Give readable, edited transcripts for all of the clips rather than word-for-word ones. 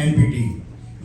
NPT,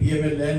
PMLN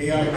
ARD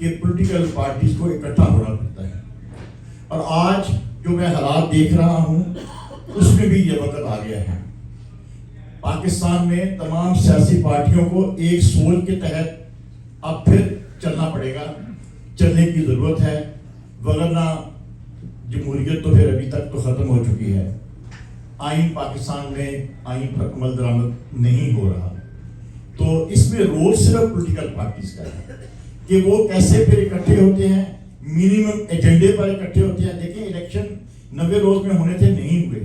کہ political parties کو اکٹھا ہونا پڑتا ہے. اور آج جو میں حالات دیکھ رہا ہوں اس میں بھی یہ وقت آ گیا ہے. پاکستان میں تمام سیاسی پارٹیوں کو ایک سوچ کے تحت اب پھر چلنا پڑے گا, چلنے کی ضرورت ہے, ورنہ جمہوریت تو پھر ابھی تک تو ختم ہو چکی ہے. آئین پاکستان میں آئین پر عمل درآمد نہیں ہو رہا. تو اس میں رول صرف پولیٹیکل پارٹیز کا ہے کہ وہ کیسے پھر اکٹھے ہوتے ہیں, منیمم ایجنڈے پر اکٹھے ہوتے ہیں. دیکھیں الیکشن 90 روز میں ہونے تھے, نہیں ہوئے.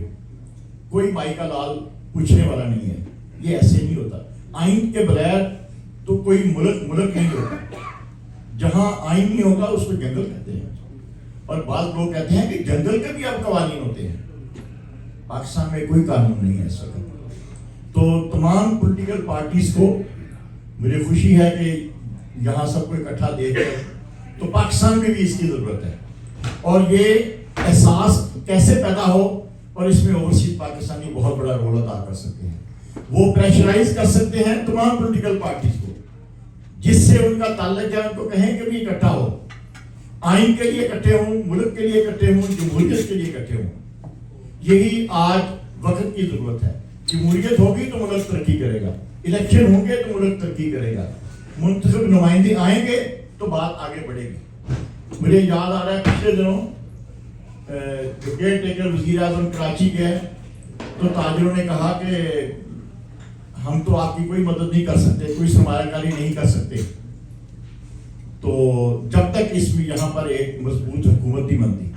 کوئی مائی کا لال پوچھنے والا نہیں ہے. یہ ایسے نہیں ہوتا. آئین کے بغیر تو کوئی ملک نہیں ہوتا. جہاں آئین نہیں ہوگا اس کو جنگل کہتے ہیں. اور بعض لوگ کہتے ہیں کہ جنگل کے بھی اب قوانین ہوتے ہیں. پاکستان میں کوئی قانون نہیں ہے اس وقت. تو تمام پولیٹیکل پارٹیز کو مجھے خوشی ہے کہ یہاں سب کو اکٹھا دیکھ کر, تو پاکستان میں بھی اس کی ضرورت ہے. اور یہ احساس کیسے پیدا ہو, اور اس میں اوورسیز پاکستانی بہت بڑا رول ادا کر سکتے ہیں. وہ پریشرائز کر سکتے ہیں تمام پولیٹیکل پارٹیز کو, جس سے ان کا تعلق ہے. ان کو کہیں کہ بھی اکٹھا ہو, آئین کے لیے اکٹھے ہوں, ملک کے لیے اکٹھے ہوں, جمہوریت کے لیے اکٹھے ہوں. یہی آج وقت کی ضرورت ہے. جمہوریت ہوگی تو ملک ترقی کرے گا, الیکشن ہوں گے تو ملک ترقی کرے گا, منتخب نمائندے آئیں گے تو بات آگے بڑھے گی. مجھے یاد آ رہا ہے پچھلے دنوں جو کیئر ٹیکر وزیر اعظم کراچی گئے تو تاجروں نے کہا کہ ہم تو آپ کی کوئی مدد نہیں کر سکتے, کوئی سرمایہ کاری نہیں کر سکتے. تو جب تک اس میں یہاں پر ایک مضبوط حکومت نہیں بنتی,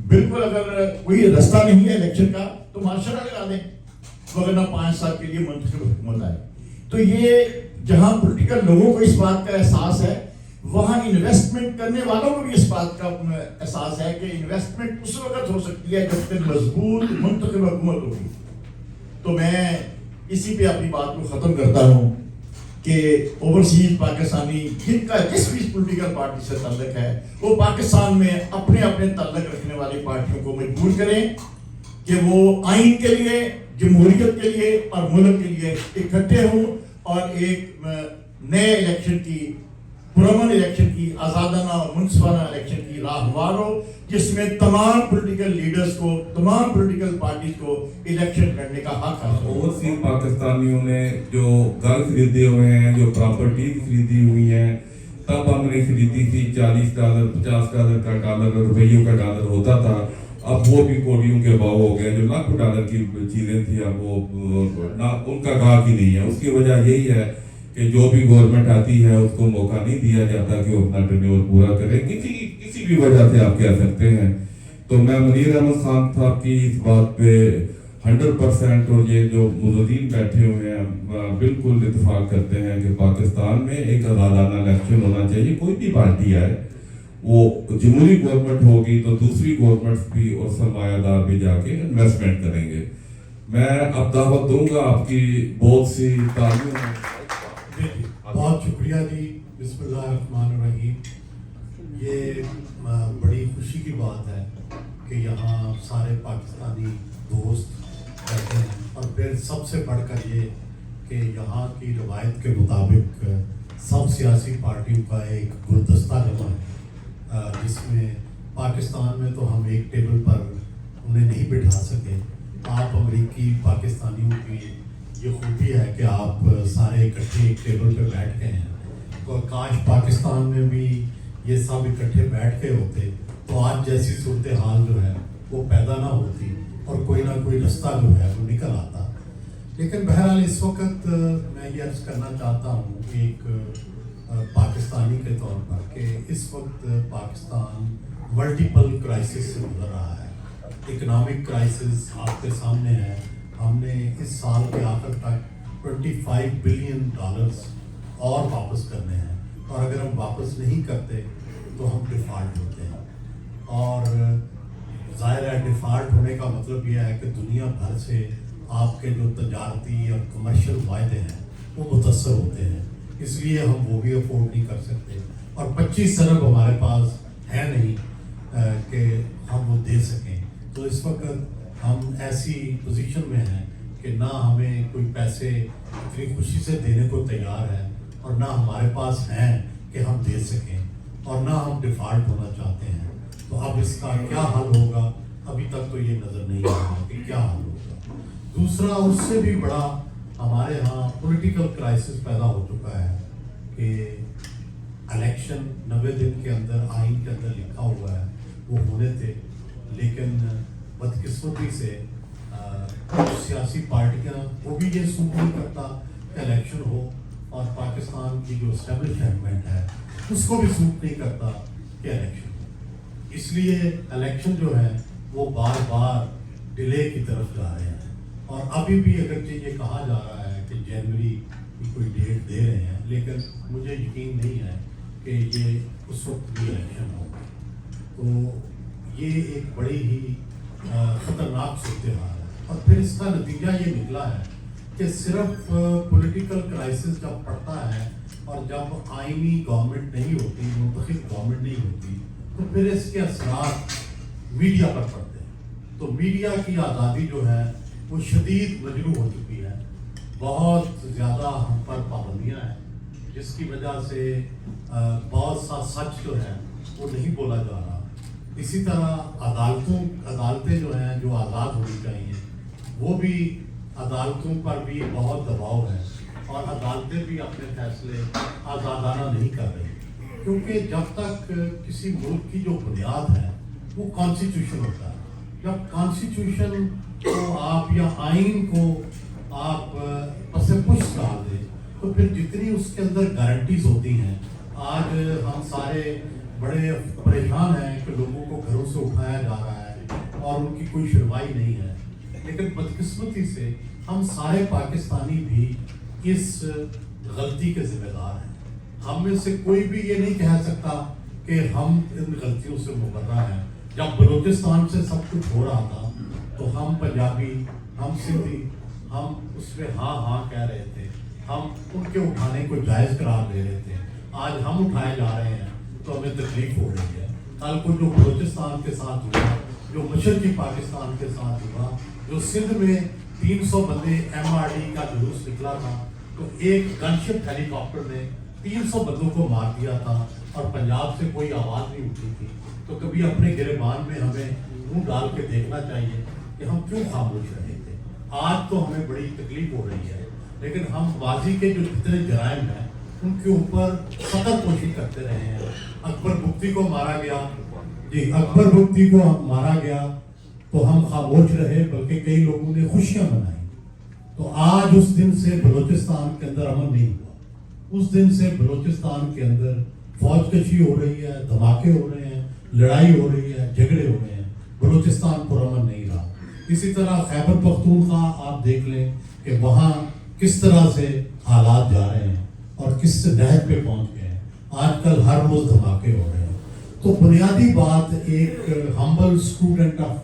بالکل اگر کوئی رستہ نہیں ہے الیکشن کا تو مارشل لگا دیں, ورنہ 5 سال کے لیے منتخب حکومت آئے. تو یہ جہاں پولیٹیکل لوگوں کو اس بات کا احساس ہے, وہاں انویسٹمنٹ کرنے والوں کو بھی اس بات کا احساس ہے کہ انویسٹمنٹ اس وقت ہو سکتی ہے جب تک مضبوط منتخب حکومت ہوگی. تو میں اسی پہ اپنی بات کو ختم کرتا ہوں کہ اوورسیز پاکستانی جن کا جس بھی پولیٹیکل پارٹی سے تعلق ہے, وہ پاکستان میں اپنے اپنے تعلق رکھنے والی پارٹیوں کو مجبور کریں کہ وہ آئین کے لیے, جمہوریت کے لیے اور ملک کے لیے اکٹھے ہوں, اور ایک نئے الیکشن کی, پرامن الیکشن کی, آزادانہ اور منصفانہ الیکشن کی راہ ہموار ہو, جس میں تمام پولیٹیکل لیڈرز کو, تمام پولیٹیکل پارٹیز کو الیکشن کرنے کا حق حاصل ہو. اوورسیز پاکستانیوں نے جو گھر خریدے ہوئے ہیں, جو پراپرٹی خریدی ہوئی ہیں, تب ہم نے خریدی تھی $40 $50 کا ڈالر, روپیوں کا ڈالر ہوتا تھا. اب وہ بھی کوڑیوں کے بھاؤ ہو گئے. جو لاکھوں ڈالر کی چیزیں تھیں اب وہ ان کا گاہک ہی نہیں ہے. اس کی وجہ یہی ہے کہ جو بھی گورنمنٹ آتی ہے اس کو موقع نہیں دیا جاتا کہ وہ اپنا ٹرنیور پورا کرے, کسی بھی وجہ سے آپ کہہ سکتے ہیں. تو میں منیر احمد خان صاحب کی اس بات پہ 100%, اور یہ جو مزدین بیٹھے ہوئے ہیں بالکل اتفاق کرتے ہیں کہ پاکستان میں ایک آزادانہ الیکشن ہونا چاہیے. کوئی بھی پارٹی آئے, وہ جمہوری گورنمنٹ ہوگی تو دوسری گورنمنٹس بھی اور سرمایہ دار بھی جا کے انویسٹمنٹ کریں گے. میں اب دعوت دوں گا آپ کی بہت سی تالیوں. بہت شکریہ جی. بسم اللہ الرحمن الرحیم. یہ بڑی خوشی کی بات ہے کہ یہاں سارے پاکستانی دوست بیٹھے ہیں, اور پھر سب سے بڑھ کر یہ کہ یہاں کی روایت کے مطابق سب سیاسی پارٹیوں کا ایک گلدستہ جمع ہے, جس میں پاکستان میں تو ہم ایک ٹیبل پر انہیں نہیں بٹھا سکے. آپ امریکی پاکستانیوں کی یہ خوبی ہے کہ آپ سارے اکٹھے ایک ٹیبل پہ بیٹھ گئے ہیں. تو کاش پاکستان میں بھی یہ سب اکٹھے بیٹھ گئے ہوتے تو آج جیسی صورتحال جو ہے وہ پیدا نہ ہوتی, اور کوئی نہ کوئی رستہ جو ہے وہ نکل آتا. لیکن بہرحال اس وقت میں یہ عرض کرنا چاہتا ہوں ایک پاکستانی کے طور پر کہ اس وقت پاکستان ملٹیپل کرائسس سے گزر رہا ہے. اکنامک کرائسس آپ کے سامنے ہے. ہم نے اس سال کے آخر تک $25 بلین اور واپس کرنے ہیں, اور اگر ہم واپس نہیں کرتے تو ہم ڈیفالٹ ہوتے ہیں. اور ظاہر ہے ڈیفالٹ ہونے کا مطلب یہ ہے کہ دنیا بھر سے آپ کے جو تجارتی اور کمرشل معاہدے ہیں وہ متاثر ہوتے ہیں. اس لیے ہم وہ بھی افورڈ نہیں کر سکتے, اور 25 ارب ہمارے پاس ہے نہیں کہ ہم وہ دے سکیں. تو اس وقت ہم ایسی پوزیشن میں ہیں کہ نہ ہمیں کوئی پیسے اتنی خوشی سے دینے کو تیار ہے, اور نہ ہمارے پاس ہیں کہ ہم دے سکیں. اور نہ ہم ڈیفالٹ ہونا چاہتے ہیں. تو اب اس کا کیا حل ہوگا ابھی تک تو یہ نظر نہیں آ رہا کہ کیا حل ہوگا. دوسرا اس سے بھی بڑا ہمارے ہاں پولیٹیکل کرائسس پیدا ہو چکا ہے کہ الیکشن 90 دن کے اندر آئین کے اندر لکھا ہوا ہے وہ ہونے تھے, لیکن بدقسمتی سے سیاسی پارٹیاں وہ بھی یہ سوٹ نہیں کرتا کہ الیکشن ہو, اور پاکستان کی جو اسٹیبلشمنٹ ہے اس کو بھی سوٹ نہیں کرتا کہ الیکشن ہو. اس لیے الیکشن جو ہے وہ بار بار ڈیلے کی طرف جا رہے ہیں. اور ابھی بھی اگرچہ یہ کہا جا رہا ہے کہ جنوری کی کوئی ڈیٹ دے رہے ہیں, لیکن مجھے یقین نہیں ہے کہ یہ اس وقت بھی الیکشن ہوگا. تو یہ ایک بڑی ہی خطرناک صورتحال ہے. اور پھر اس کا نتیجہ یہ نکلا ہے کہ صرف پولیٹیکل کرائسس جب پڑتا ہے اور جب آئینی گورنمنٹ نہیں ہوتی, منتخب گورنمنٹ نہیں ہوتی, تو پھر اس کے اثرات میڈیا پر پڑتے ہیں. تو میڈیا کی آزادی جو ہے وہ شدید مجروح ہو چکی ہے. بہت زیادہ ہم پر پابندیاں ہیں جس کی وجہ سے بہت سا سچ جو ہے وہ نہیں بولا جا رہا. اسی طرح عدالتیں جو ہیں جو آزاد ہونی چاہیے وہ بھی عدالتوں پر بھی بہت دباؤ ہے, اور عدالتیں بھی اپنے فیصلے آزادانہ نہیں کر رہی. کیونکہ جب تک کسی ملک کی جو بنیاد ہے وہ کانسٹیٹیوشن ہوتا ہے, جب کانسٹیٹیوشن کو آپ یا آئین کو آپ پس پش ڈال دیں تو پھر جتنی اس کے اندر گارنٹیز ہوتی ہیں. آج ہم سارے بڑے پریشان ہیں کہ لوگوں کو گھروں سے اٹھایا جا رہا ہے اور ان کی کوئی سنوائی نہیں ہے, لیکن بدقسمتی سے ہم سارے پاکستانی بھی اس غلطی کے ذمہ دار ہیں. ہم میں سے کوئی بھی یہ نہیں کہہ سکتا کہ ہم ان غلطیوں سے مبرہ ہیں. جب بلوچستان سے سب کچھ ہو رہا تھا تو ہم پنجابی, ہم سندھی, ہم اس پہ ہاں کہہ رہے تھے, ہم ان کے اٹھانے کو جائز قرار دے رہے تھے. آج ہم اٹھائے جا رہے ہیں تو ہمیں تکلیف ہو رہی ہے. کل کو جو بلوچستان کے ساتھ ہوا, جو مشرقی پاکستان کے ساتھ ہوا, جو سندھ میں 300 بندے MRD کا جلوس نکلا تھا تو ایک گن شپ ہیلی کاپٹر نے 300 بندوں کو مار دیا تھا اور پنجاب سے کوئی آواز نہیں اٹھی تھی. تو کبھی اپنے گریبان میں ہمیں منہ ڈال کے دیکھنا چاہیے کہ ہم کیوں خاموش رہے تھے. آج تو ہمیں بڑی تکلیف ہو رہی ہے, لیکن ہم ماضی کے جو جتنے جرائم ہیں ان کے اوپر سخت کوشش کرتے رہے ہیں. اکبر بگٹی کو مارا گیا, اکبر بگٹی کو مارا گیا تو ہم خاموش رہے, بلکہ کئی لوگوں نے خوشیاں منائی. تو آج اس دن سے بلوچستان کے اندر امن نہیں ہوا. اس دن سے بلوچستان کے اندر فوج کشی ہو رہی ہے, دھماکے ہو رہے ہیں, لڑائی ہو رہی ہے, جھگڑے ہو رہے ہیں. بلوچستان پرامن نہیں رہا. اسی طرح خیبر پختونخوا آپ دیکھ لیں کہ وہاں کس طرح سے حالات جا رہے ہیں اور کس سے نہج پہ پہنچ گئے ہیں. آج کل ہر روز دھماکے ہو رہے ہیں. تو بنیادی بات ایک ہمبل اسٹوڈنٹ آف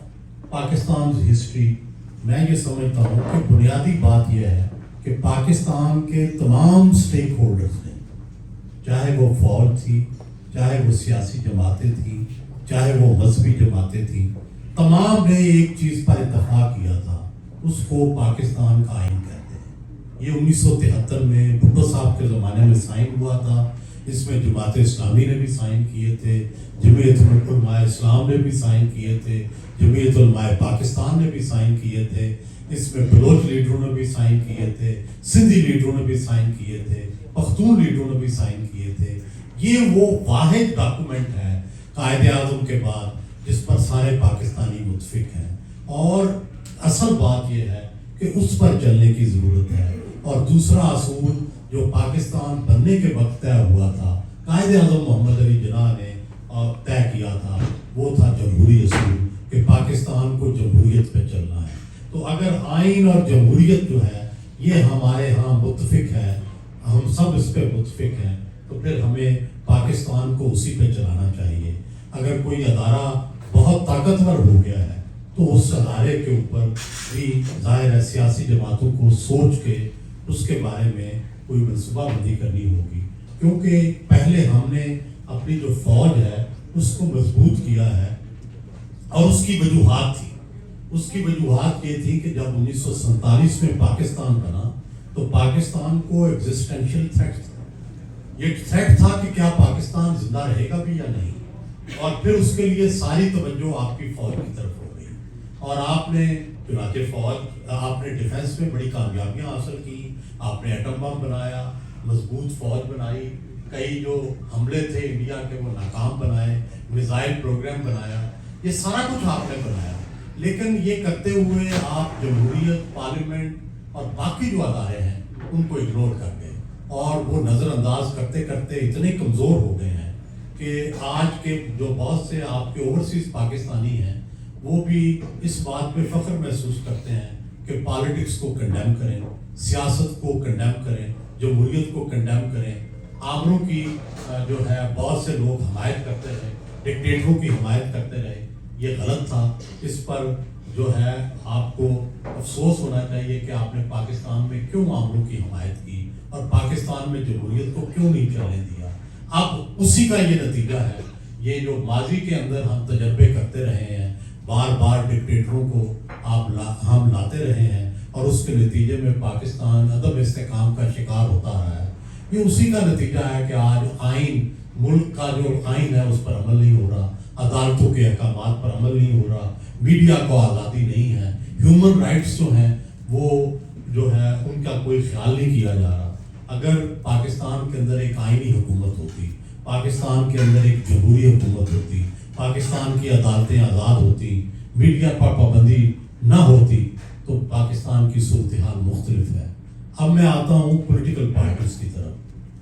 پاکستان ہسٹری میں یہ سمجھتا ہوں کہ بنیادی بات یہ ہے کہ پاکستان کے تمام سٹیک ہولڈرز نے, چاہے وہ فوج تھی, چاہے وہ سیاسی جماعتیں تھیں, چاہے وہ مذہبی جماعتیں تھیں, تمام نے ایک چیز پر اتفاق کیا تھا, اس کو پاکستان کا آئین کہتے ہیں. یہ 1973 میں بھٹو صاحب کے زمانے میں سائن ہوا تھا. اس میں جماعت اسلامی نے بھی سائن کیے تھے, جمعیت علماء اسلام نے بھی سائن کیے تھے, جمعیت علماء پاکستان نے بھی سائن کیے تھے, اس میں بلوچ لیڈروں نے بھی سائن کیے تھے, سندھی لیڈروں نے بھی سائن کیے تھے, پختون لیڈروں نے بھی سائن کیے تھے. یہ وہ واحد ڈاکومنٹ ہے قائد اعظم کے بعد جس پر سارے پاکستانی متفق ہیں. اور اصل بات یہ ہے کہ اس پر چلنے کی ضرورت ہے. اور دوسرا اصول جو پاکستان بننے کے وقت طے ہوا تھا, قائد اعظم محمد علی جناح نے طے کیا تھا, وہ تھا جمہوری اصول کہ پاکستان کو جمہوریت پہ چلنا ہے. تو اگر آئین اور جمہوریت جو ہے یہ ہمارے ہاں متفق ہے, ہم سب اس پہ متفق ہیں, تو پھر ہمیں پاکستان کو اسی پہ چلانا چاہیے. اگر کوئی ادارہ بہت طاقتور ہو گیا ہے تو اس ادارے کے اوپر بھی ظاہر ہے سیاسی جماعتوں کو سوچ کے اس کے بارے میں کوئی منصوبہ بندی کرنی ہوگی. کیونکہ پہلے ہم نے اپنی جو فوج ہے اس کو مضبوط کیا ہے, اور اس کی وجوہات تھی. اس کی وجوہات یہ تھی کہ جب 1947 میں پاکستان بنا تو پاکستان کو ایگزسٹینشیل تھریٹ تھا. یہ تھریٹ تھا کہ کیا پاکستان زندہ رہے گا بھی یا نہیں, اور پھر اس کے لیے ساری توجہ آپ کی فوج کی طرف ہو گئی, اور آپ نے چنانچہ فوج, آپ نے ڈیفنس میں بڑی کامیابیاں حاصل کی, آپ نے ایٹم بم بنایا, مضبوط فوج بنائی, کئی جو حملے تھے انڈیا کے وہ ناکام بنائے, میزائل پروگرام بنایا, یہ سارا کچھ آپ نے بنایا. لیکن یہ کرتے ہوئے آپ جمہوریت, پارلیمنٹ اور باقی جو ادارے ہیں ان کو اگنور کر گئے, اور وہ نظر انداز کرتے کرتے اتنے کمزور ہو گئے ہیں کہ آج کے جو بہت سے آپ کے اوورسیز پاکستانی ہیں وہ بھی اس بات پہ فخر محسوس کرتے ہیں کہ پالیٹکس کو کنڈیم کریں, سیاست کو کنڈیم کریں, جمہوریت کو کنڈیم کریں. آمروں کی جو ہے بہت سے لوگ حمایت کرتے رہے, ڈکٹیٹروں کی حمایت کرتے رہے, یہ غلط تھا. اس پر جو ہے آپ کو افسوس ہونا چاہیے کہ آپ نے پاکستان میں کیوں آمروں کی حمایت کی اور پاکستان میں جمہوریت کو کیوں نہیں چلنے دیا. اب اسی کا یہ نتیجہ ہے. یہ جو ماضی کے اندر ہم تجربے کرتے رہے ہیں, بار بار ڈکٹیٹروں کو ہم لاتے رہے ہیں, اور اس کے نتیجے میں پاکستان عدم استحکام کا شکار ہوتا رہا ہے. یہ اسی کا نتیجہ ہے کہ آج آئین, ملک کا جو آئین ہے اس پر عمل نہیں ہو رہا, عدالتوں کے احکامات پر عمل نہیں ہو رہا, میڈیا کو آزادی نہیں ہے, ہیومن رائٹس جو ہیں وہ جو ہے ان کا کوئی خیال نہیں کیا جا رہا. اگر پاکستان کے اندر ایک آئینی حکومت ہوتی, پاکستان کے اندر ایک جمہوری حکومت ہوتی, پاکستان کی عدالتیں آزاد ہوتی, میڈیا پر پابندی نہ ہوتی, تو پاکستان کی صورتحال مختلف ہے. اب میں آتا ہوں پولیٹیکل پارٹیز کی طرف.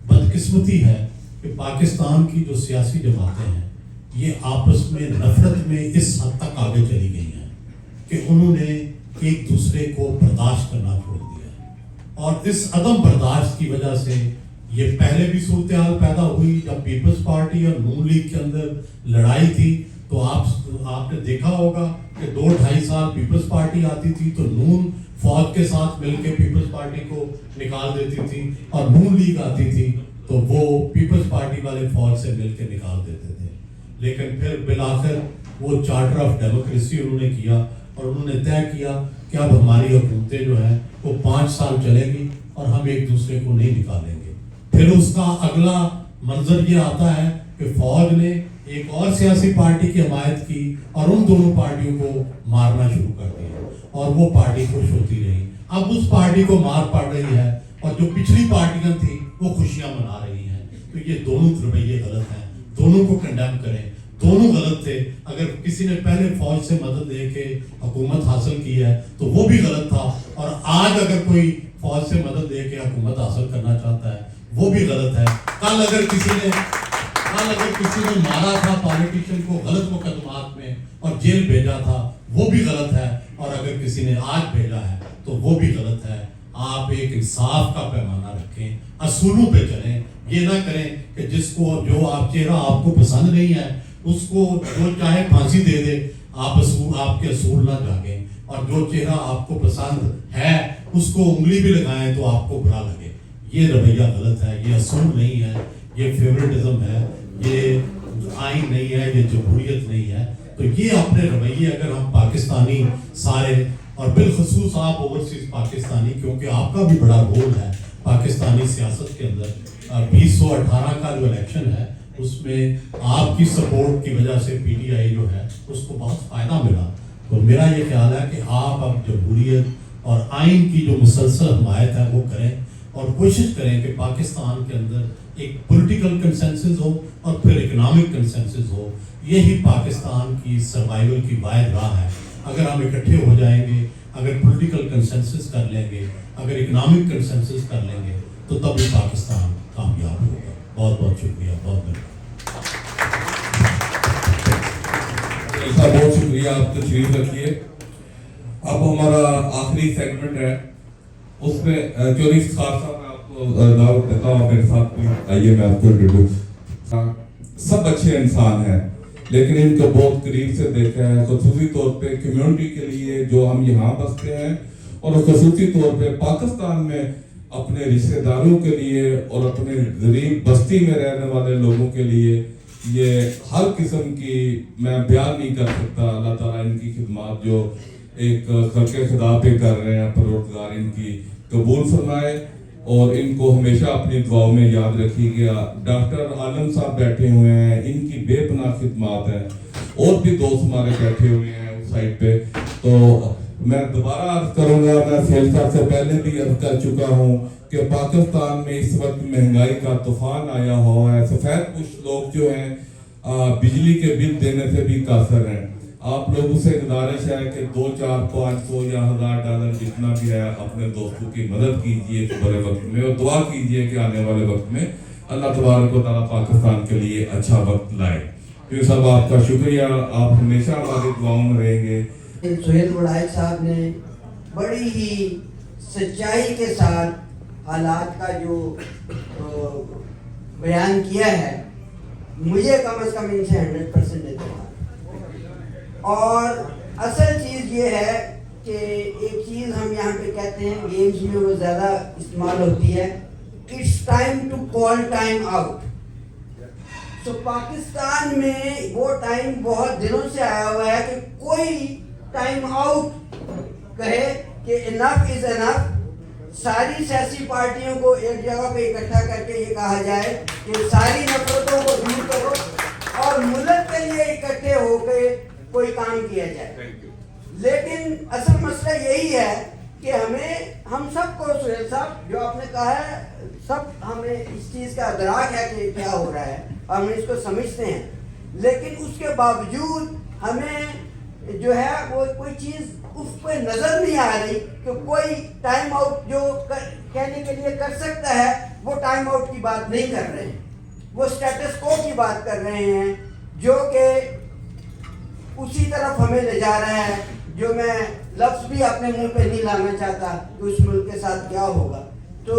بدقسمتی ہے کہ پاکستان کی جو سیاسی جماعتیں ہیں یہ آپس میں نفرت میں اس حد تک آگے چلی گئی ہیں کہ انہوں نے ایک دوسرے کو برداشت کرنا چھوڑ دیا ہے, اور اس عدم برداشت کی وجہ سے یہ پہلے بھی صورتحال پیدا ہوئی جب پیپلز پارٹی اور نون لیگ کے اندر لڑائی تھی. تو آپ نے دیکھا ہوگا کہ 2-2.5 سال پیپلز پارٹی آتی تھی تو نون فوج کے ساتھ مل کے پیپلز پارٹی کو نکال دیتی تھی, اور نون لیگ آتی تھی تو وہ پیپلز پارٹی والے فوج سے مل کے نکال دیتے تھے. لیکن پھر بالآخر وہ چارٹر آف ڈیموکریسی انہوں نے کیا, اور انہوں نے طے کیا کہ اب ہماری حکومتیں جو ہیں وہ 5 سال چلیں گی اور ہم ایک دوسرے کو نہیں نکالیں گے. پھر اس کا اگلا منظر یہ آتا ہے کہ فوج نے ایک اور سیاسی پارٹی کی حمایت کی اور ان دونوں پارٹیوں کو مارنا شروع کر دیا, اور وہ پارٹی خوش ہوتی رہی. اب اس پارٹی کو مار پڑ رہی ہے, اور جو پچھلی پارٹیاں تھیں وہ خوشیاں منا رہی ہیں. تو یہ دونوں رویے غلط ہیں, دونوں کو کنڈیم کریں, دونوں غلط تھے. اگر کسی نے پہلے فوج سے مدد لے کے حکومت حاصل کی ہے تو وہ بھی غلط تھا, اور آج اگر کوئی فوج سے مدد لے کے حکومت حاصل کرنا چاہتا ہے وہ بھی غلط ہے. کل اگر کسی نے مارا تھا پالیٹیشین کو غلط مقدمات میں اور جیل بھیجا تھا وہ بھی غلط ہے, اور اگر کسی نے آج بھیجا ہے تو وہ بھی غلط ہے. آپ ایک انصاف کا پیمانہ رکھیں, اصولوں پہ چلیں. یہ نہ کریں کہ جس کو جو چہرہ آپ کو پسند نہیں ہے اس کو جو چاہے پھانسی دے دے, آپ کے اصول نہ جاگیں, اور جو چہرہ آپ کو پسند ہے اس کو انگلی بھی لگائیں تو آپ کو برا لگے. یہ رویہ غلط ہے, یہ اصول نہیں ہے, یہ فیورٹزم ہے, یہ آئین نہیں ہے, یہ جمہوریت نہیں ہے. تو یہ اپنے رویے اگر ہم پاکستانی سارے, اور بالخصوص آپ اوورسیز پاکستانی, کیونکہ آپ کا بھی بڑا رول ہے پاکستانی سیاست کے اندر. 2018 کا جو الیکشن ہے اس میں آپ کی سپورٹ کی وجہ سے پی ٹی آئی جو ہے اس کو بہت فائدہ ملا. تو میرا یہ خیال ہے کہ آپ اب جمہوریت اور آئین کی جو مسلسل حمایت ہے وہ کریں, اور کوشش کریں کہ پاکستان کے اندر ایک پولیٹیکل کنسنسس ہو اور پھر اکنامک کنسنسس ہو. یہی پاکستان کی سروائیول کی واحد راہ ہے. اگر ہم اکٹھے ہو جائیں گے, اگر پولیٹیکل کنسنسس کر لیں گے, اگر اکنامک کنسنسس کر لیں گے تو تب بھی پاکستان کامیاب ہوگا. بہت بہت شکریہ, بہت بہت شکریہ. آپ تشریف رکھیے. اب ہمارا آخری سیگمنٹ ہے, اس میں چوری خاص صاحب میں آپ کو دعوت دیتا ہوں میرے ساتھ. آئیے میں آپ کو انٹروڈیوس. سب اچھے انسان ہیں لیکن ان کو بہت قریب سے دیکھا ہے, خصوصی طور پہ کمیونٹی کے لیے جو ہم یہاں بستے ہیں, اور خصوصی طور پہ پاکستان میں اپنے رشتہ داروں کے لیے اور اپنے غریب بستی میں رہنے والے لوگوں کے لیے. یہ ہر قسم کی میں بیان نہیں کر سکتا. اللہ تعالیٰ ان کی خدمات جو ایک خلق خدا پہ کر رہے ہیں, پروردگار ان کی قبول فرمائے. اور ان کو ہمیشہ اپنی دعاؤں میں یاد رکھیے گا. ڈاکٹر عالم صاحب بیٹھے ہوئے ہیں, ان کی بے پناہ خدمات ہیں, اور بھی دوست ہمارے بیٹھے ہوئے ہیں اس سائٹ پہ. تو میں دوبارہ عرض کروں گا, میں سیل صاحب سے پہلے بھی عرض کر چکا ہوں کہ پاکستان میں اس وقت مہنگائی کا طوفان آیا ہوا ہے. سفید کچھ لوگ جو ہیں بجلی کے بل دینے سے بھی قاصر ہیں. آپ لوگوں سے گزارش ہے کہ 2, 4, 500 یا $1000 جتنا بھی ہے اپنے دوستوں کی مدد کیجئے اس برے وقت میں, اور دعا کیجئے کہ آنے والے وقت میں اللہ تبارک و تعالیٰ پاکستان کے لیے اچھا وقت لائے. پھر صاحب آپ کا شکریہ, آپ ہمیشہ ہماری دعاؤں میں رہیں گے. سہیل وڑائچ صاحب نے بڑی ہی سچائی کے ساتھ حالات کا جو بیان کیا ہے, مجھے کم از کم ان سے 100% اعتماد. اور اصل چیز یہ ہے کہ ایک چیز ہم یہاں پہ کہتے ہیں, گیمز میں وہ زیادہ استعمال ہوتی ہے, it's time to call time out. تو پاکستان میں وہ ٹائم بہت دنوں سے آیا ہوا ہے کہ کوئی ٹائم آؤٹ کہے کہ انف از انف. ساری سیاسی پارٹیوں کو ایک جگہ پہ اکٹھا کر کے یہ کہا جائے کہ ساری نفرتوں کو دور کرو اور ملک کے لیے اکٹھے ہو کے کوئی کام کیا جائے. لیکن اصل مسئلہ یہی ہے کہ ہم سب کو, سہیل صاحب جو آپ نے کہا ہے, سب ہمیں اس چیز کا ادراک ہے کہ کیا ہو رہا ہے, ہم اس کو سمجھتے ہیں. لیکن اس کے باوجود ہمیں جو ہے وہ کوئی چیز اس پہ نظر نہیں آ رہی کہ کوئی ٹائم آؤٹ جو کہنے کے لیے کر سکتا ہے, وہ ٹائم آؤٹ کی بات نہیں کر رہے ہیں, وہ اسٹیٹس کو کی بات کر رہے ہیں, جو کہ اسی طرف ہمیں لے جا رہا ہے, جو میں لفظ بھی اپنے منہ پہ نہیں لانا چاہتا کہ اس ملک کے ساتھ کیا ہوگا. تو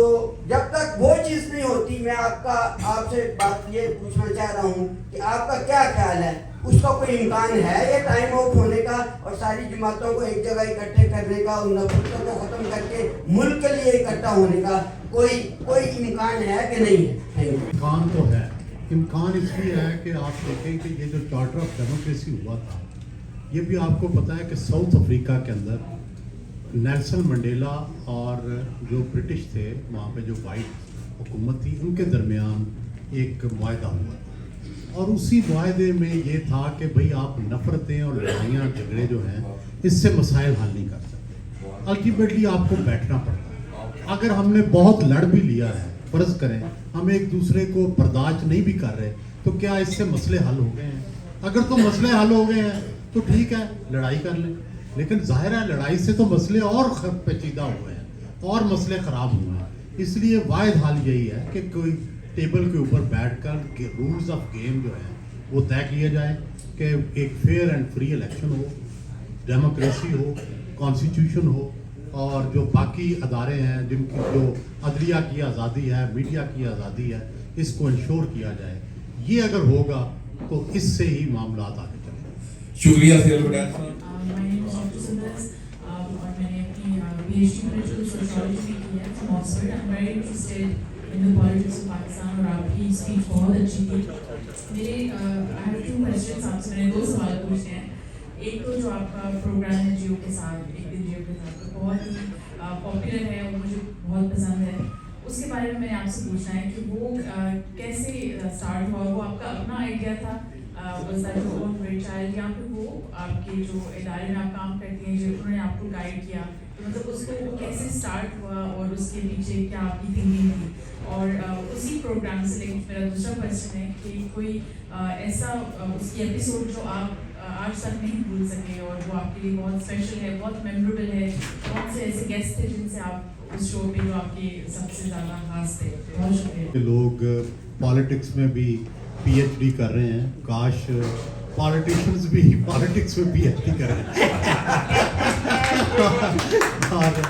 جب تک وہ چیز نہیں ہوتی, میں آپ سے بات یہ پوچھنا چاہ رہا ہوں کہ آپ کا کیا خیال ہے, اس کا کوئی امکان ہے یہ ٹائم آؤٹ ہونے کا اور ساری جماعتوں کو ایک جگہ اکٹھے کرنے کا, ان نفرتوں کو ختم کر کے ملک کے لیے اکٹھا ہونے کا کوئی امکان ہے کہ نہیں ہے؟ امکان تو ہے. امکان اس لیے ہے کہ آپ دیکھیں کہ یہ جو چارٹر آف ڈیموکریسی ہوا تھا, یہ بھی آپ کو پتہ ہے کہ ساؤتھ افریقہ کے اندر نیلسن منڈیلا اور جو برٹش تھے وہاں پہ, جو وائٹ حکومت تھی, ان کے درمیان ایک معاہدہ ہوا تھا. اور اسی معاہدے میں یہ تھا کہ بھئی آپ نفرتیں اور لڑائیاں جھگڑے جو ہیں اس سے مسائل حل نہیں کر سکتے. الٹیمیٹلی آپ کو بیٹھنا پڑتا ہے. اگر ہم نے بہت لڑ بھی لیا ہے, فرض کریں ہم ایک دوسرے کو برداشت نہیں بھی کر رہے, تو کیا اس سے مسئلے حل ہو گئے ہیں؟ اگر تو مسئلے حل ہو گئے ہیں تو ٹھیک ہے, لڑائی کر لیں. لیکن ظاہر ہے لڑائی سے تو مسئلے اور پیچیدہ ہوئے ہیں اور مسئلے خراب ہوئے ہیں. اس لیے واحد حال یہی ہے کہ کوئی ٹیبل کے اوپر بیٹھ کر رولز آف گیم جو ہیں وہ طے کیا جائے کہ ایک فیئر اینڈ فری الیکشن ہو, ڈیموکریسی ہو, کانسٹیٹیوشن ہو, اور جو باقی ادارے ہیں جن کی جو عدلیہ کی آزادی ہے, میڈیا کی آزادی ہے, اس کو انشور کیا جائے. یہ اگر ہوگا تو اس سے ہی معاملات آگے چلیں گے. شکریہ سہیل وڑائچ صاحب. اور میں نے اپنی PhD میں سوشیالوجی کی ہے from Oxford. I am very interested in the politics of Pakistan, اور آپ کی اسپیچ بہت اچھی تھی. میرے آئی ہیو 2 کویسچنس آپ سے, میں نے 2 سوال پوچھنے ہیں. ایک تو جو آپ کا پروگرام ہے جیو کے ساتھ, ایک دن جیو کے ساتھ, تو بہت ہی پاپولر ہے اور مجھے بہت پسند ہے. اس کے بارے میں میں نے آپ سے پوچھنا ہے کہ وہ کیسے اسٹارٹ ہوا, وہ آپ کا اپنا آئیڈیا تھا, یا پھر وہ آپ کے جو ادارے میں آپ کام کرتے ہیں جو انہوں نے آپ کو گائیڈ کیا, تو مطلب اس کو کیسے اسٹارٹ ہوا اور اس کے پیچھے کیا آپ کی تھنکنگ تھی. اور اسی پروگرام سے لیکن میرا دوسرا کویسچن ہے کہ کوئی ایسا اس کی ایپیسوڈ جو آپ آج تک نہیں بھول سکے اور وہ آپ کے لیے بہت اسپیشل ہے, بہت میموریبل ہے. کون سے ایسے گیسٹ تھے جن سے آپ اس شو پہ جو آپ کے سب سے زیادہ خاص تھے؟ بہت شکریہ. لوگ پالیٹکس میں بھی PhD کر رہے ہیں, کاش پالیٹیشنز بھی پالیٹکس میں PhD کر رہے ہیں. اور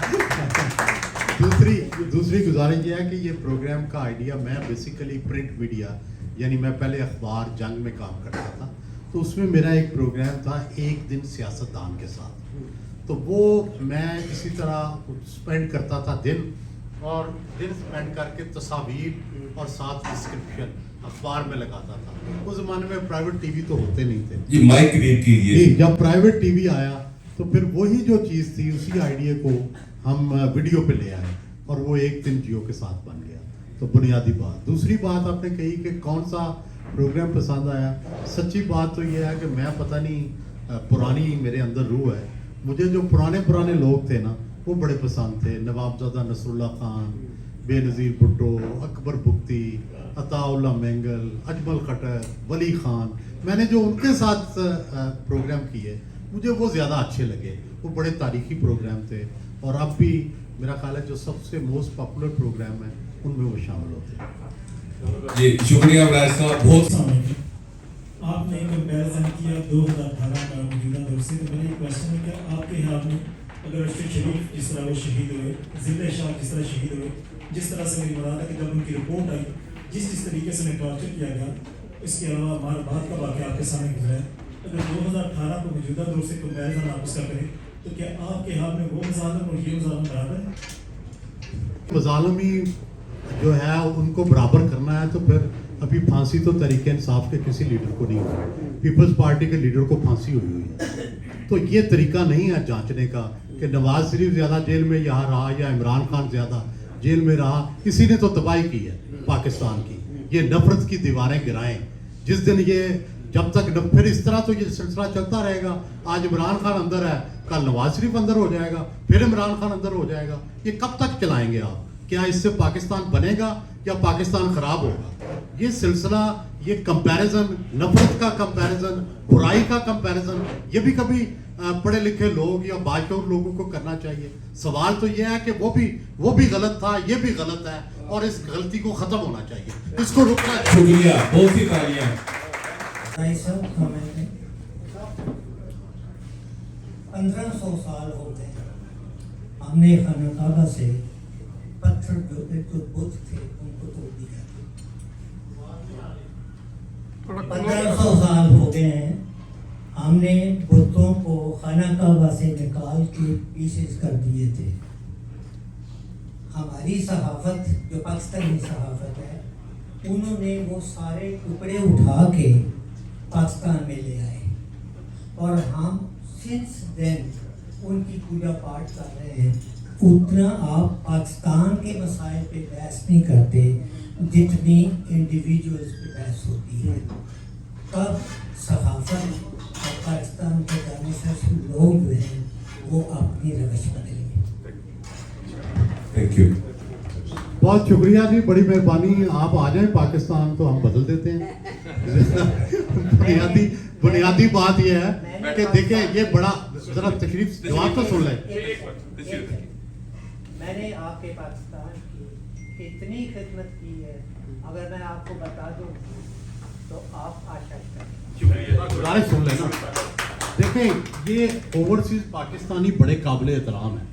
دوسری گزارش یہ ہے کہ یہ پروگرام کا آئیڈیا, میں بیسیکلی پرنٹ میڈیا, یعنی میں پہلے اخبار جنگ میں کام کرتا تھا, تو اس میں میرا ایک پروگرام تھا ایک دن سیاستدان کے ساتھ. تو وہ میں اسی طرح اسپینڈ کرتا تھا دن, اور دن اسپینڈ کر کے تصاویر اور ساتھ ڈسکرپشن اخبار میں لگاتا تھا. اس زمانے میں پرائیویٹ ٹی وی تو ہوتے نہیں تھے. جی مائک قریب کیجیے. جب پرائیویٹ ٹی وی آیا تو پھر وہی جو چیز تھی اسی آئیڈیا کو ہم ویڈیو پہ لے آئے. اور وہ ایک دن جیو کے ساتھ بن گیا. تو بنیادی بات. دوسری بات آپ نے کہی کہ کون سا پروگرام پسند آیا. سچی بات تو یہ ہے کہ میں پتہ نہیں پرانی میرے اندر روح ہے. مجھے جو پرانے لوگ تھے نا وہ بڑے پسند تھے. نواب زادہ نصر اللہ خان, بے نظیر بھٹو, اکبر بگٹی, عطا اللہ مینگل, اجمل خٹر, ولی خان. میں نے جو ان کے ساتھ پروگرام کیے مجھے وہ زیادہ اچھے لگے. وہ بڑے تاریخی پروگرام تھے اور اب بھی میرا خیال ہے جو سب سے موسٹ پاپولر پروگرام ہے ان میں وہ شامل ہوتے ہیں. جی شکریہ عبرائش صاحب. بہت آپ نے کمپیریزن کیا 2018 کا موجودہ دور سے, تو میرا یہ کوشچن ہے کہ آپ کے خیال میں اگر ارشد شریف جس طرح وہ شہید ہوئے, ضلع شاہ جس طرح شہید ہوئے, جس طرح سے میری مراد ہے کہ جب ان کی رپورٹ آئی جس طریقے سے انہیں ٹارچر کیا گیا, اس کے علاوہ ہمارا بعد کا واقعہ آپ کے سامنے گزرا ہے, اگر 2018 کو موجودہ دور سے کمپیریزن آپ اس کا کریں تو کیا آپ کے خیال میں وہ مظالم اور یہ مظالم برابر ہیں؟ مظالمی جو ہے ان کو برابر کرنا ہے تو پھر ابھی پھانسی تو تحریک انصاف کے کسی لیڈر کو نہیں ہوئی. پیپلز پارٹی کے لیڈر کو پھانسی ہوئی ہے. تو یہ طریقہ نہیں ہے جانچنے کا کہ نواز شریف زیادہ جیل میں یہاں رہا یا عمران خان زیادہ جیل میں رہا. کسی نے تو تباہی کی ہے پاکستان کی. یہ نفرت کی دیواریں گرائیں. جس دن یہ جب تک پھر اس طرح تو یہ سلسلہ چلتا رہے گا. آج عمران خان اندر ہے, کل نواز شریف اندر ہو جائے گا, پھر عمران خان اندر ہو جائے گا. یہ کب تک چلائیں گے آپ؟ کیا اس سے پاکستان بنے گا یا پاکستان خراب ہوگا؟ یہ سلسلہ, یہ کمپیریزن, نفرت کا کمپیریزن, برائی کا کمپیریزن, یہ بھی کبھی پڑھے لکھے لوگ یا باشعور لوگوں کو کرنا چاہیے. سوال تو یہ ہے کہ وہ بھی غلط تھا, یہ بھی غلط ہے, اور اس غلطی کو ختم ہونا چاہیے, اس کو رکنا چاہیے. شکریہ, بہت سی تالیاں. صاحب ہمیں 1500 سال ہو گئے ہم نے خانہ کعبہ سے پتھر جو بت تھے ان کو توڑ دیا. 1500 سال ہو گئے ہیں ہم نے بتوں کو خانہ کعبہ سے نکال کے پیسز کر دیے تھے. ہماری صحافت جو پاکستانی صحافت ہے انہوں نے وہ سارے ٹکڑے اٹھا کے پاکستان میں لے آئے, اور ہم سنس دین ان کی پوجا پاٹ کر رہے ہیں. اتنا آپ پاکستان کے مسائل پہ بحث نہیں کرتے جتنی انڈیویجولز پہ بحث ہوتی ہے. کب صحافت اور پاکستان کے دانشور لوگ جو ہیں وہ اپنی روش بدلیں گے. Thank you. بہت شکریہ جی, بڑی مہربانی. آپ آ جائیں پاکستان تو ہم بدل دیتے ہیں. بنیادی بات یہ ہے کہ دیکھیں, یہ بڑا ذرا تشریف جواب تو سن لیں. میں نے آپ کے پاکستان کی اتنی خدمت کی ہے, اگر میں آپ کو بتا دوں تو آپ آشا کریں. سن لیں نا. دیکھیں, یہ اوورسیز پاکستانی بڑے قابل احترام ہیں,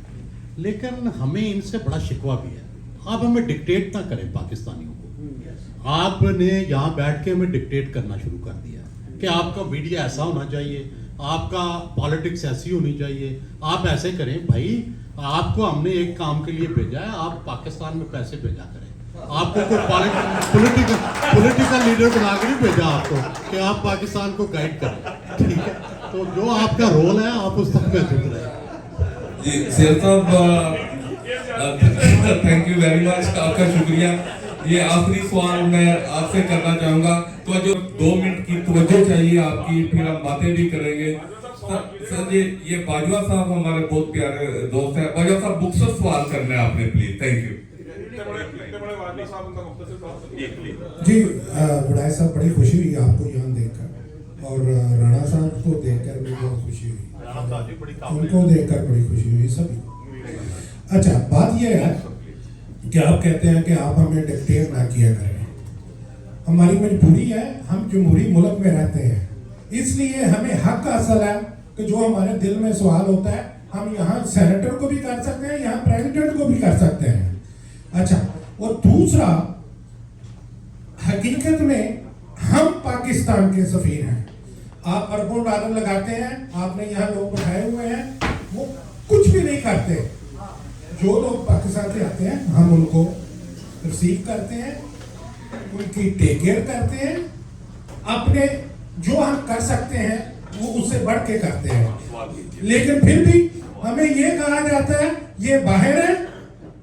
لیکن ہمیں ان سے بڑا شکوہ بھی ہے. آپ ہمیں ڈکٹیٹ نہ کریں پاکستانیوں کو. آپ نے یہاں بیٹھ کے ہمیں ڈکٹیٹ کرنا شروع کر دیا کہ آپ کا میڈیا ایسا ہونا چاہیے, آپ کا پالیٹکس ایسی ہونی چاہیے, آپ ایسے کریں. بھائی آپ کو ہم نے ایک کام کے لیے بھیجا ہے, آپ پاکستان میں پیسے بھیجا کریں. آپ کو کوئی پولیٹیکل لیڈر بنا کے نہیں بھیجا آپ کو کہ آپ پاکستان کو گائیڈ کریں. ٹھیک ہے, تو جو آپ کا رول ہے آپ اس تک محدود رہیں. جی سیر صاحب, تھینک یو ویری مچ, آپ کا شکریہ. یہ آخری سوال میں آپ سے کرنا چاہوں گا, تو جو 2 منٹ کی توجہ چاہیے آپ کی, پھر ہم باتیں بھی کریں گے. سر جی, یہ باجوہ صاحب ہمارے بہت پیارے دوست ہیں. باجوہ صاحب مختصر سوال کرنا ہے آپ نے, پلیز. Thank you. جی بڑائی صاحب, بڑی خوشی ہوئی آپ کو یہاں دیکھ کر, اور رانا صاحب کو دیکھ کر بھی بہت خوشی ہوئی, ان کو دیکھ کر بڑی خوشی ہوئی سبھی. اچھا, بات یہ ہے کہ آپ کہتے ہیں کہ آپ ہمیں ڈکٹیٹ نہ کیا کریں. ہماری مجبوری ہے, ہم جمہوری ملک میں رہتے ہیں, اس لیے ہمیں حق حاصل ہے کہ جو ہمارے دل میں سوال ہوتا ہے ہم یہاں سینیٹر کو بھی کر سکتے ہیں, یہاں پریزیڈنٹ کو بھی کر سکتے ہیں. اچھا, اور دوسرا, حقیقت میں ہم پاکستان کے سفیر ہیں. آپ اربوں ڈالر لگاتے ہیں, آپ نے یہاں لوگ بٹھائے ہوئے ہیں, وہ کچھ بھی نہیں کرتے. جو لوگ پاکستان سے آتے ہیں ہم ان کو ریسیو کرتے ہیں, ان کی ٹیک کیئر کرتے ہیں, اپنے جو ہم کر سکتے ہیں وہ اس سے بڑھ کے کرتے ہیں. لیکن پھر بھی ہمیں یہ کہا جاتا ہے یہ باہر ہے,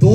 2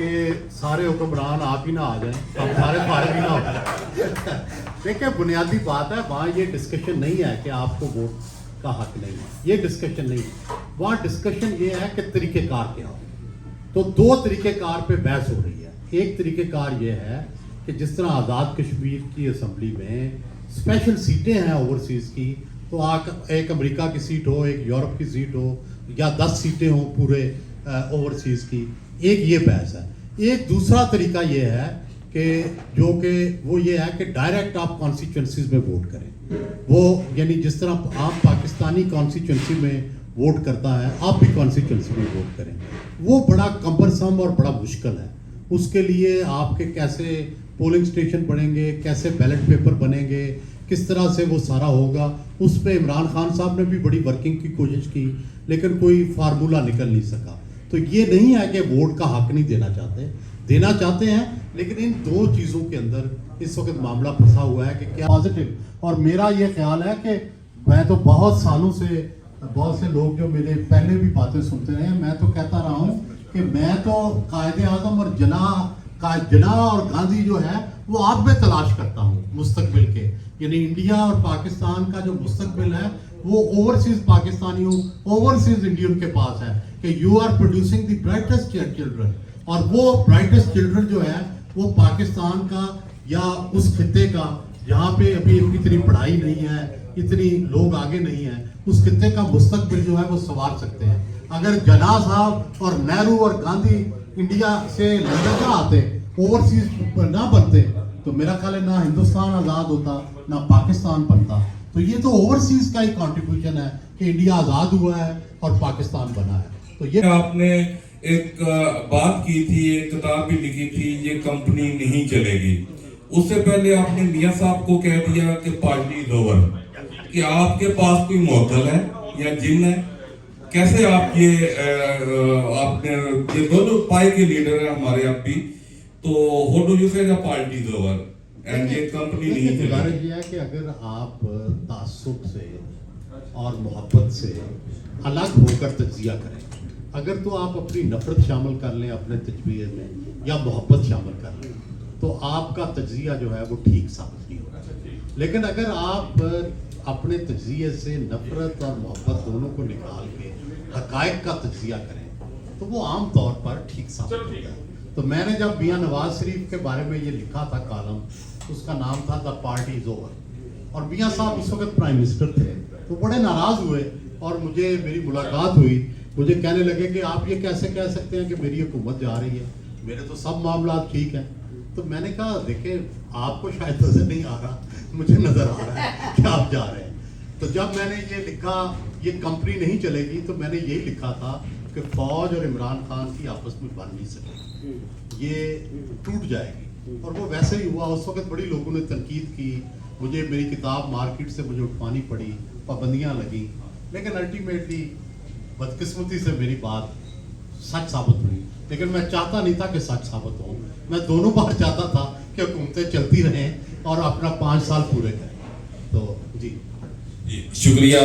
کہ سارے حکمران آپ ہی نہ آ جائیں, ہم سارے فارغ ہی نہ ہو جائیں. دیکھیں بنیادی بات ہے, وہاں یہ ڈسکشن نہیں ہے کہ آپ کو ووٹ کا حق نہیں ہے, یہ ڈسکشن نہیں ہے. وہاں ڈسکشن یہ ہے کہ طریقہ کار کیا ہو. تو دو طریقہ کار پہ بحث ہو رہی ہے. ایک طریقہ کار یہ ہے کہ جس طرح آزاد کشمیر کی اسمبلی میں اسپیشل سیٹیں ہیں اوورسیز کی, تو ایک امریکہ کی سیٹ ہو, ایک یورپ کی سیٹ ہو, یا 10 سیٹیں ہوں پورے اوورسیز کی, ایک یہ بحث ہے. ایک دوسرا طریقہ یہ ہے کہ جو کہ وہ یہ ہے کہ ڈائریکٹ آپ کانسٹیچوئنسیز میں ووٹ کریں. وہ یعنی جس طرح آپ پاکستانی کانسٹیچوئنسی میں ووٹ کرتا ہے, آپ بھی کانسٹیچوئنسی میں ووٹ کریں. وہ بڑا کمبرسم اور بڑا مشکل ہے. اس کے لیے آپ کے کیسے پولنگ اسٹیشن بنیں گے, کیسے بیلٹ پیپر بنیں گے, کس طرح سے وہ سارا ہوگا, اس پہ عمران خان صاحب نے بھی بڑی ورکنگ کی کوشش کی, لیکن کوئی فارمولہ نکل نہیں سکا. تو یہ نہیں ہے کہ ووٹ کا حق نہیں دینا چاہتے ہیں, لیکن ان دو چیزوں کے اندر اس وقت معاملہ پھنسا ہوا ہے کہ کیا پازیٹیو. اور میرا یہ خیال ہے کہ میں تو بہت سالوں سے, بہت سے لوگ جو میرے پہلے بھی باتیں سنتے رہے ہیں, میں تو کہتا رہا ہوں کہ میں تو قائد اعظم اور جناح اور گاندھی جو ہے وہ آپ میں تلاش کرتا ہوں مستقبل کے. یعنی انڈیا اور پاکستان کا جو مستقبل ہے وہ اوورسیز پاکستانیوں, اوورسیز انڈین کے پاس ہے کہ you are producing the brightest children. اور وہ برائٹسٹ چلڈرن جو ہے وہ پاکستان کا یا اس خطے کا جہاں پہ ابھی اتنی پڑھائی نہیں ہے, اتنی لوگ آگے نہیں ہیں, اس خطے کا مستقبل جو ہے وہ سنوار سکتے ہیں. اگر جناح صاحب اور نہرو اور گاندھی انڈیا سے لندن نہ آتے, اوورسیز نہ بنتے, تو میرا خیال ہے نہ ہندوستان آزاد ہوتا نہ پاکستان بنتا. تو یہ تو اوورسیز کا ہی کنٹریبیوشن ہے کہ انڈیا آزاد ہوا ہے اور پاکستان بنا ہے. تو یہ آپ نے ایک بات کی تھی, ایک کتاب بھی لکھی تھی, یہ کمپنی نہیں چلے گی. اس سے پہلے آپ نے میاں صاحب کو کہہ دیا کہ پارٹی از اوور. کہ آپ کے پاس کوئی معطل ہے یا جن ہے؟ کیسے آپ آپ نے یہ دونوں پائی کے لیڈر ہیں ہمارے اب بھی, تو ہو ڈو یو سے پارٹی از اوور اینڈ یہ کمپنی نہیں چلے گزارش گی؟ یہ ہے کہ اگر آپ تعصب سے اور محبت سے الگ ہو کر تجزیہ کریں, اگر تو آپ اپنی نفرت شامل کر لیں اپنے تجزیے میں یا محبت شامل کر لیں, تو آپ کا تجزیہ جو ہے وہ ٹھیک ثابت نہیں ہوگا. لیکن اگر آپ اپنے تجزیے سے نفرت اور محبت دونوں کو نکال کے حقائق کا تجزیہ کریں تو وہ عام طور پر ٹھیک ثابت ہوتا ہے. تو میں نے جب میاں نواز شریف کے بارے میں یہ لکھا تھا کالم, اس کا نام تھا دا پارٹی از اوور, اور میاں صاحب اس وقت پرائم منسٹر تھے, تو بڑے ناراض ہوئے اور میری ملاقات ہوئی. مجھے کہنے لگے کہ آپ یہ کیسے کہہ سکتے ہیں کہ میری حکومت جا رہی ہے, میرے تو سب معاملات ٹھیک ہیں. تو میں نے کہا دیکھیں آپ کو شاید نظر نہیں آ رہا, مجھے نظر آ رہا ہے کہ آپ جا رہے ہیں. تو جب میں نے یہ لکھا یہ کمپنی نہیں چلے گی, تو میں نے یہی لکھا تھا کہ فوج اور عمران خان کی آپس میں بن نہیں سکے, یہ ٹوٹ جائے گی. اور وہ ویسے ہی ہوا. اس وقت بڑی لوگوں نے تنقید کی, مجھے میری کتاب مارکیٹ سے مجھے اٹھوانی پڑی, پابندیاں لگیں, لیکن الٹیمیٹلی بدقسمتی سے میری بات سچ ثابت ہوئی. لیکن میں چاہتا نہیں تھا کہ سچ ثابت ہو, میں دونوں بار چاہتا تھا کہ حکومتیں چلتی رہیں اور اپنا 5 سال پورے کریں. تو جی شکریہ.